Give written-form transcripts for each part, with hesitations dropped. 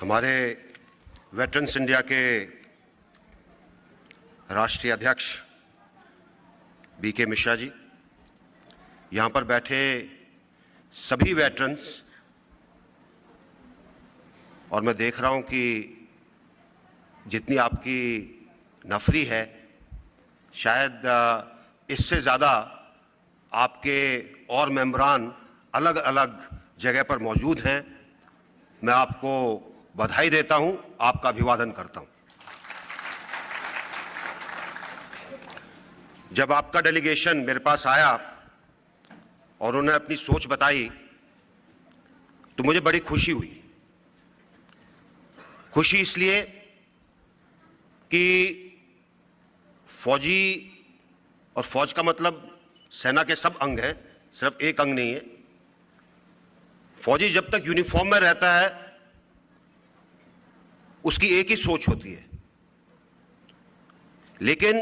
हमारे veterans India के राष्ट्रीय अध्यक्ष बीके मिश्रा जी, यहाँ पर बैठे सभी वेटरन्स, और मैं देख रहा हूँ कि जितनी आपकी नफरी है, शायद इससे ज़्यादा आपके और मेंबरान अलग अलग जगह पर मौजूद हैं। मैं आपको बधाई देता हूं, आपका अभिवादन करता हूं। जब आपका डेलीगेशन मेरे पास आया और उन्होंने अपनी सोच बताई तो मुझे बड़ी खुशी हुई। खुशी इसलिए कि फौजी, और फौज का मतलब सेना के सब अंग हैं, सिर्फ एक अंग नहीं है। फौजी जब तक यूनिफॉर्म में रहता है उसकी एक ही सोच होती है, लेकिन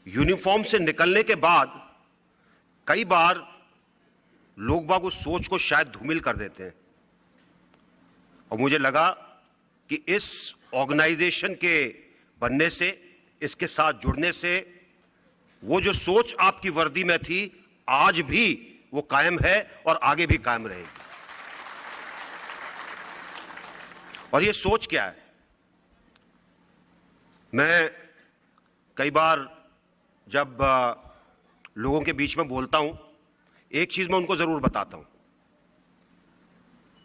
यूनिफॉर्म से निकलने के बाद कई बार लोग बाग उस सोच को शायद धूमिल कर देते हैं। और मुझे लगा कि इस ऑर्गेनाइजेशन के बनने से, इसके साथ जुड़ने से, वो जो सोच आपकी वर्दी में थी आज भी वो कायम है और आगे भी कायम रहेगी। और ये सोच क्या है? मैं कई बार जब लोगों के बीच में बोलता हूं, एक चीज मैं उनको जरूर बताता हूं।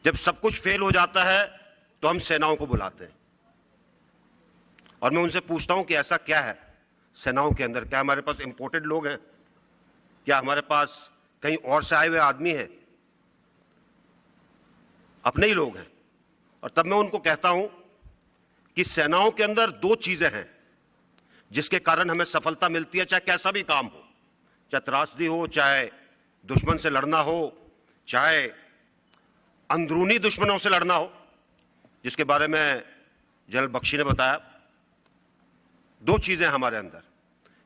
जब सब कुछ फेल हो जाता है तो हम सेनाओं को बुलाते हैं और मैं उनसे पूछता हूं कि ऐसा क्या है सेनाओं के अंदर? क्या हमारे पास इंपोर्टेड लोग हैं? क्या हमारे पास कहीं और से आए हुए आदमी हैं? अपने ही लोग हैं। और तब मैं उनको कहता हूं कि सेनाओं के अंदर दो चीजें हैं जिसके कारण हमें सफलता मिलती है, चाहे कैसा भी काम हो, चाहे त्रासदी हो, चाहे दुश्मन से लड़ना हो, चाहे अंदरूनी दुश्मनों से लड़ना हो, जिसके बारे में जनरल बख्शी ने बताया। दो चीजें हमारे अंदर।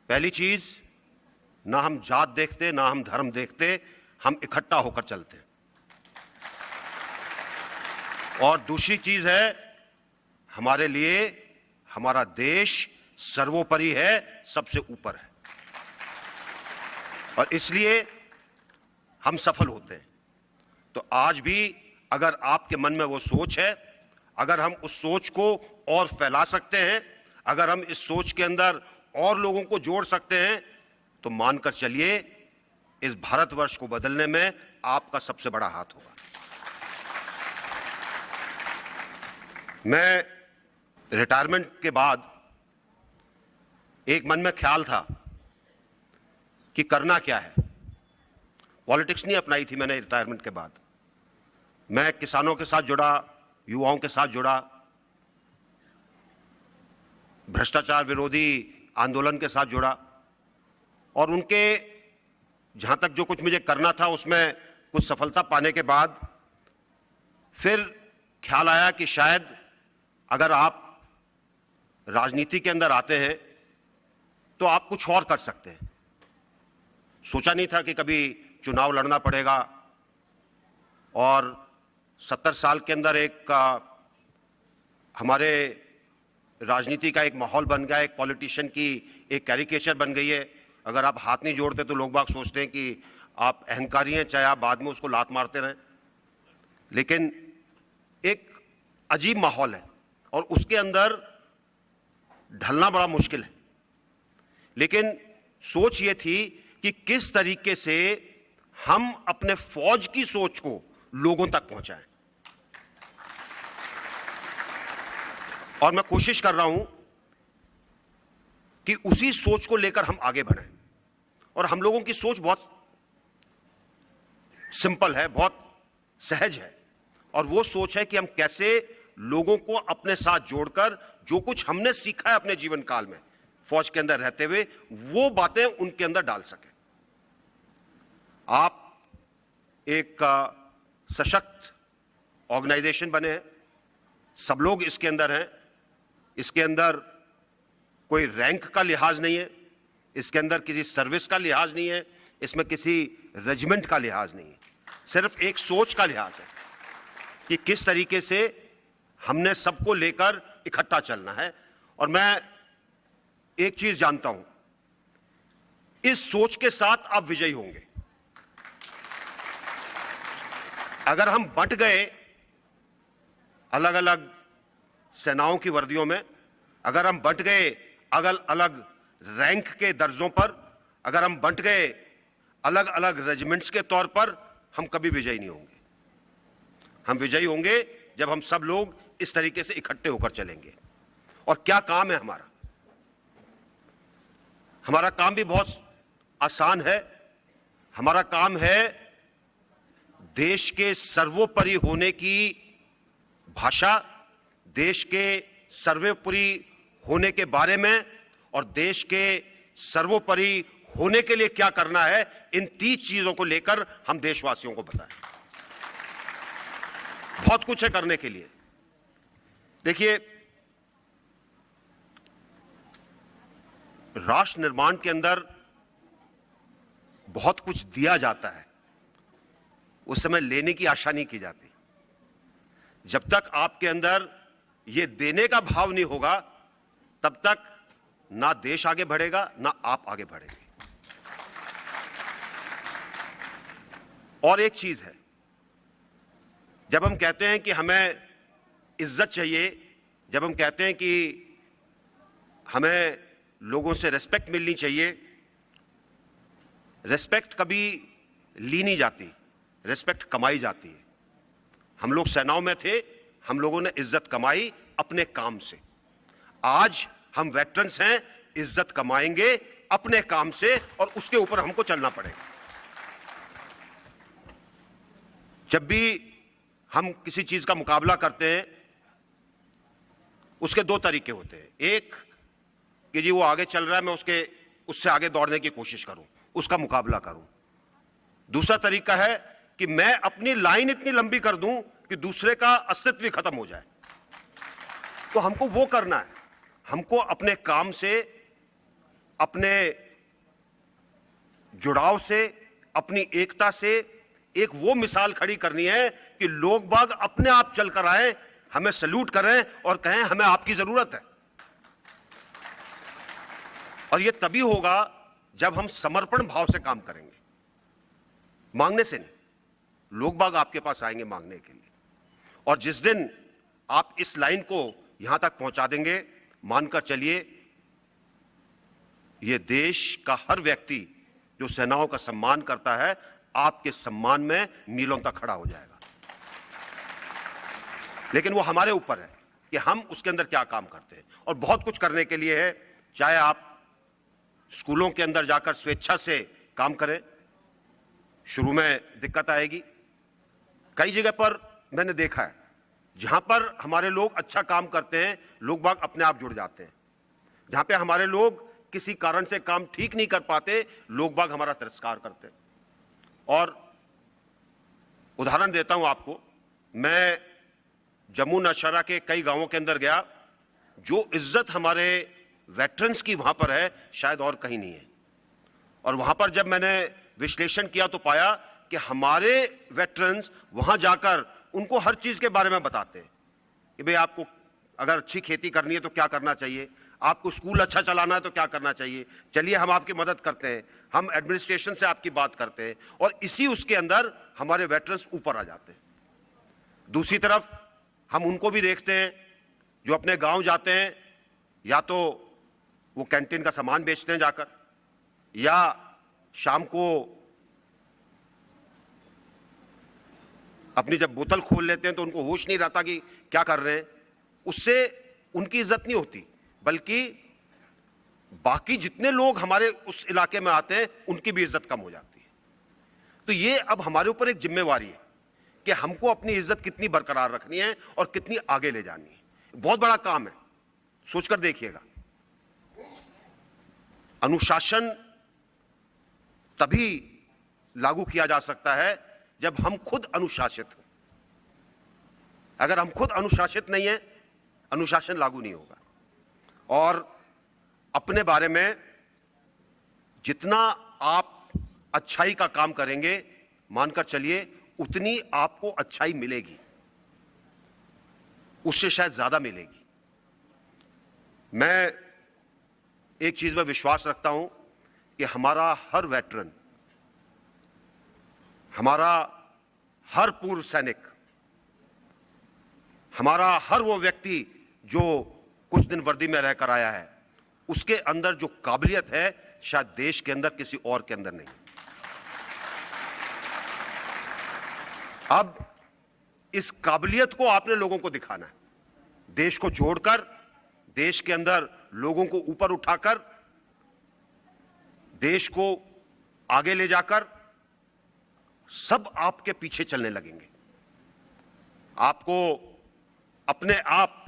पहली चीज, ना हम जात देखते, ना हम धर्म देखते, हम इकट्ठा होकर चलते हैं। और दूसरी चीज है, हमारे लिए हमारा देश सर्वोपरि है, सबसे ऊपर है, और इसलिए हम सफल होते हैं। तो आज भी अगर आपके मन में वो सोच है, अगर हम उस सोच को और फैला सकते हैं, अगर हम इस सोच के अंदर और लोगों को जोड़ सकते हैं, तो मानकर चलिए इस भारतवर्ष को बदलने में आपका सबसे बड़ा हाथ होगा। मैं रिटायरमेंट के बाद एक मन में ख्याल था कि करना क्या है। पॉलिटिक्स नहीं अपनाई थी मैंने रिटायरमेंट के बाद। मैं किसानों के साथ जुड़ा, युवाओं के साथ जुड़ा, भ्रष्टाचार विरोधी आंदोलन के साथ जुड़ा, और उनके जहां तक जो कुछ मुझे करना था उसमें कुछ सफलता पाने के बाद फिर ख्याल आया कि शायद अगर आप राजनीति के अंदर आते हैं तो आप कुछ और कर सकते हैं। सोचा नहीं था कि कभी चुनाव लड़ना पड़ेगा, और 70 साल के अंदर एक हमारे राजनीति का एक माहौल बन गया, एक पॉलिटिशियन की एक कैरिकेचर बन गई है। अगर आप हाथ नहीं जोड़ते तो लोग बाग सोचते हैं कि आप अहंकारी हैं, चाहे आप बाद में उसको लात मारते रहें। लेकिन एक अजीब माहौल है और उसके अंदर ढलना बड़ा मुश्किल है। लेकिन सोच ये थी कि किस तरीके से हम अपने फौज की सोच को लोगों तक पहुंचाएं। और मैं कोशिश कर रहा हूं कि उसी सोच को लेकर हम आगे बढ़ें। और हम लोगों की सोच बहुत सिंपल है, बहुत सहज है, और वो सोच है कि हम कैसे लोगों को अपने साथ जोड़कर जो कुछ हमने सीखा है अपने जीवन काल में फौज के अंदर रहते हुए, वो बातें उनके अंदर डाल सकें। आप एक सशक्त ऑर्गेनाइजेशन बने हैं, सब लोग इसके अंदर हैं। इसके अंदर कोई रैंक का लिहाज नहीं है, इसके अंदर किसी सर्विस का लिहाज नहीं है, इसमें किसी रेजिमेंट का लिहाज नहीं है, सिर्फ एक सोच का लिहाज है कि किस तरीके से हमने सबको लेकर इकट्ठा चलना है। और मैं एक चीज जानता हूं, इस सोच के साथ आप विजयी होंगे। अगर हम बंट गए अलग अलग सेनाओं की वर्दियों में, अगर हम बंट गए अलग अलग रैंक के दर्जों पर, अगर हम बंट गए अलग अलग रेजिमेंट्स के तौर पर, हम कभी विजयी नहीं होंगे। हम विजयी होंगे जब हम सब लोग इस तरीके से इकट्ठे होकर चलेंगे। और क्या काम है हमारा? हमारा काम भी बहुत आसान है। हमारा काम है देश के सर्वोपरि होने की भाषा, देश के सर्वोपरि होने के बारे में और देश के सर्वोपरि होने के लिए क्या करना है, इन 30 चीजों को लेकर हम देशवासियों को बताएं। बहुत कुछ है करने के लिए। देखिए, राष्ट्र निर्माण के अंदर बहुत कुछ दिया जाता है, उस समय लेने की आशा नहीं की जाती। जब तक आपके अंदर यह देने का भाव नहीं होगा, तब तक ना देश आगे बढ़ेगा ना आप आगे बढ़ेंगे। और एक चीज है, जब हम कहते हैं कि हमें इज्जत चाहिए, जब हम कहते हैं कि हमें लोगों से रेस्पेक्ट मिलनी चाहिए, रेस्पेक्ट कभी ली नहीं जाती, रेस्पेक्ट कमाई जाती है। हम लोग सेनाओं में थे, हम लोगों ने इज्जत कमाई अपने काम से। आज हम वेटरन्स हैं, इज्जत कमाएंगे अपने काम से और उसके ऊपर हमको चलना पड़ेगा। जब भी हम किसी चीज का मुकाबला करते हैं, उसके दो तरीके होते हैं। एक कि जी वो आगे चल रहा है, मैं उससे आगे दौड़ने की कोशिश करूं, उसका मुकाबला करूं। दूसरा तरीका है कि मैं अपनी लाइन इतनी लंबी कर दूं कि दूसरे का अस्तित्व ही खत्म हो जाए। तो हमको वो करना है। हमको अपने काम से, अपने जुड़ाव से, अपनी एकता से एक वो मिसाल खड़ी करनी है कि लोग बाग अपने आप चलकर आए, हमें सैल्यूट करें और कहें हमें आपकी जरूरत है। और यह तभी होगा जब हम समर्पण भाव से काम करेंगे, मांगने से नहीं। लोग बाग आपके पास आएंगे मांगने के लिए। और जिस दिन आप इस लाइन को यहां तक पहुंचा देंगे, मानकर चलिए यह देश का हर व्यक्ति जो सेनाओं का सम्मान करता है, आपके सम्मान में मीलों तक खड़ा हो जाएगा। लेकिन वो हमारे ऊपर है कि हम उसके अंदर क्या काम करते हैं। और बहुत कुछ करने के लिए है। चाहे आप स्कूलों के अंदर जाकर स्वेच्छा से काम करें, शुरू में दिक्कत आएगी। कई जगह पर मैंने देखा है जहां पर हमारे लोग अच्छा काम करते हैं, लोग बाग अपने आप जुड़ जाते हैं। जहां पे हमारे लोग किसी कारण से काम ठीक नहीं कर पाते, लोग बाग हमारा तिरस्कार करते हैं। और उदाहरण देता हूं आपको, मैं जम्मू नौशहरा के कई गांवों के अंदर गया। जो इज्जत हमारे वेटरन्स की वहां पर है, शायद और कहीं नहीं है। और वहां पर जब मैंने विश्लेषण किया तो पाया कि हमारे वेटरन्स वहां जाकर उनको हर चीज के बारे में बताते हैं कि भाई आपको अगर अच्छी खेती करनी है तो क्या करना चाहिए, आपको स्कूल अच्छा चलाना है तो क्या करना चाहिए, चलिए हम आपकी मदद करते हैं, हम एडमिनिस्ट्रेशन से आपकी बात करते हैं। और इसी उसके अंदर हमारे वेटरन्स ऊपर आ जाते हैं। दूसरी तरफ हम उनको भी देखते हैं जो अपने गांव जाते हैं, या तो वो कैंटीन का सामान बेचते हैं जाकर, या शाम को अपनी जब बोतल खोल लेते हैं तो उनको होश नहीं रहता कि क्या कर रहे हैं। उससे उनकी इज्जत नहीं होती, बल्कि बाकी जितने लोग हमारे उस इलाके में आते हैं उनकी भी इज्जत कम हो जाती है। तो ये अब हमारे ऊपर एक जिम्मेवारी है कि हमको अपनी इज्जत कितनी बरकरार रखनी है और कितनी आगे ले जानी है। बहुत बड़ा काम है, सोचकर देखिएगा। अनुशासन तभी लागू किया जा सकता है जब हम खुद अनुशासित हो। अगर हम खुद अनुशासित नहीं है, अनुशासन लागू नहीं होगा। और अपने बारे में जितना आप अच्छाई का काम करेंगे, मानकर चलिए उतनी आपको अच्छाई मिलेगी, उससे शायद ज्यादा मिलेगी। मैं एक चीज में विश्वास रखता हूं कि हमारा हर वेटरन, हमारा हर पूर्व सैनिक, हमारा हर वो व्यक्ति जो कुछ दिन वर्दी में रहकर आया है, उसके अंदर जो काबिलियत है शायद देश के अंदर किसी और के अंदर नहीं। अब इस काबिलियत को आपने लोगों को दिखाना है, देश को जोड़कर, देश के अंदर लोगों को ऊपर उठाकर, देश को आगे ले जाकर सब आपके पीछे चलने लगेंगे। आपको अपने आप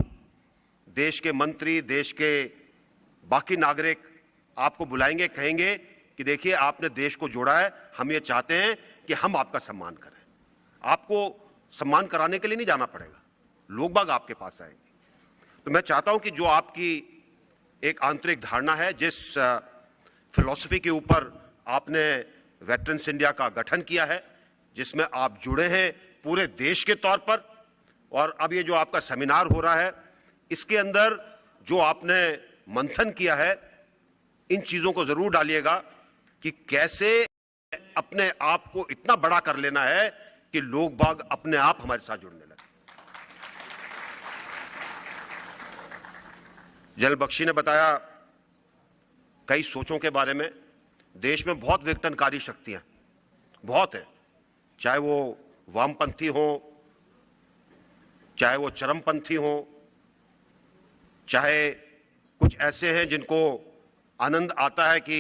देश के मंत्री, देश के बाकी नागरिक आपको बुलाएंगे, कहेंगे कि देखिए आपने देश को जोड़ा है, हम ये चाहते हैं कि हम आपका सम्मान करें। आपको सम्मान कराने के लिए नहीं जाना पड़ेगा, लोग बाग आपके पास आएंगे। तो मैं चाहता हूं कि जो आपकी एक आंतरिक धारणा है, जिस फिलॉसफी के ऊपर आपने वेटरन्स इंडिया का गठन किया है, जिसमें आप जुड़े हैं पूरे देश के तौर पर, और अब ये जो आपका सेमिनार हो रहा है, इसके अंदर जो आपने मंथन किया है, इन चीजों को जरूर डालिएगा कि कैसे अपने आप को इतना बड़ा कर लेना है कि लोग बाग अपने आप हमारे साथ जुड़ने लगे। जनरल बख्शी ने बताया कई सोचों के बारे में। देश में बहुत विघटनकारी शक्तियां बहुत है, चाहे वो वामपंथी हो, चाहे वो चरमपंथी हो, चाहे कुछ ऐसे हैं जिनको आनंद आता है कि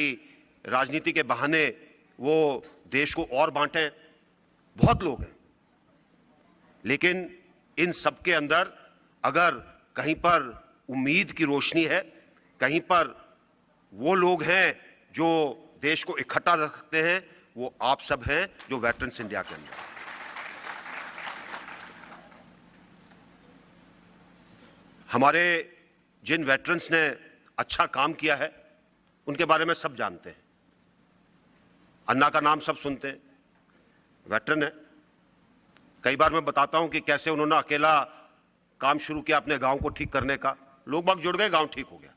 राजनीति के बहाने वो देश को और बांटें। बहुत लोग हैं, लेकिन इन सबके अंदर अगर कहीं पर उम्मीद की रोशनी है, कहीं पर वो लोग हैं जो देश को इकट्ठा रखते हैं, वो आप सब हैं जो वेटरन्स इंडिया के अंदर। हमारे जिन वेटरन्स ने अच्छा काम किया है उनके बारे में सब जानते हैं। अन्ना का नाम सब सुनते हैं, वेटरन है। कई बार मैं बताता हूं कि कैसे उन्होंने अकेला काम शुरू किया अपने गांव को ठीक करने का, लोग बाग जुड़ गए, गांव ठीक हो गया।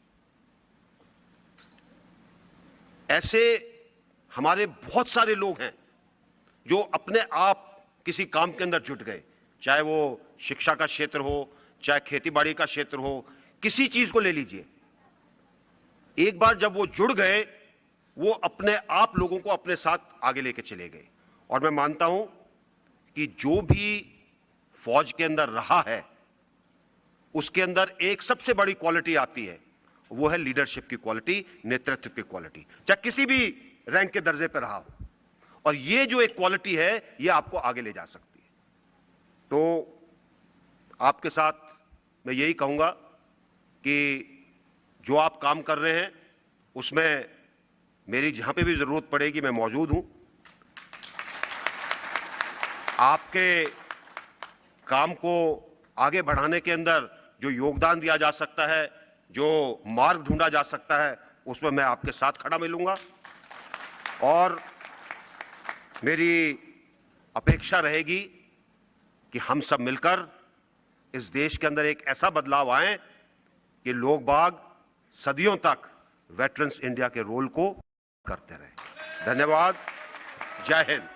ऐसे हमारे बहुत सारे लोग हैं जो अपने आप किसी काम के अंदर जुट गए, चाहे वो शिक्षा का क्षेत्र हो, चाहे खेतीबाड़ी का क्षेत्र हो, किसी चीज को ले लीजिए। एक बार जब वो जुड़ गए, वो अपने आप लोगों को अपने साथ आगे लेके चले गए। और मैं मानता हूं कि जो भी फौज के अंदर रहा है, उसके अंदर एक सबसे बड़ी क्वालिटी आती है, वो है लीडरशिप की क्वालिटी, नेतृत्व की क्वालिटी, चाहे किसी भी रैंक के दर्जे पर रहा हो। और ये जो एक क्वालिटी है, ये आपको आगे ले जा सकती है। तो आपके साथ मैं यही कहूंगा कि जो आप काम कर रहे हैं उसमें मेरी जहां पे भी जरूरत पड़ेगी मैं मौजूद हूं। आपके काम को आगे बढ़ाने के अंदर जो योगदान दिया जा सकता है, जो मार्ग ढूंढा जा सकता है, उसमें मैं आपके साथ खड़ा मिलूंगा। और मेरी अपेक्षा रहेगी कि हम सब मिलकर इस देश के अंदर एक ऐसा बदलाव आए कि लोग बाग सदियों तक वेटरन्स इंडिया के रोल को करते रहे। धन्यवाद। जय हिंद।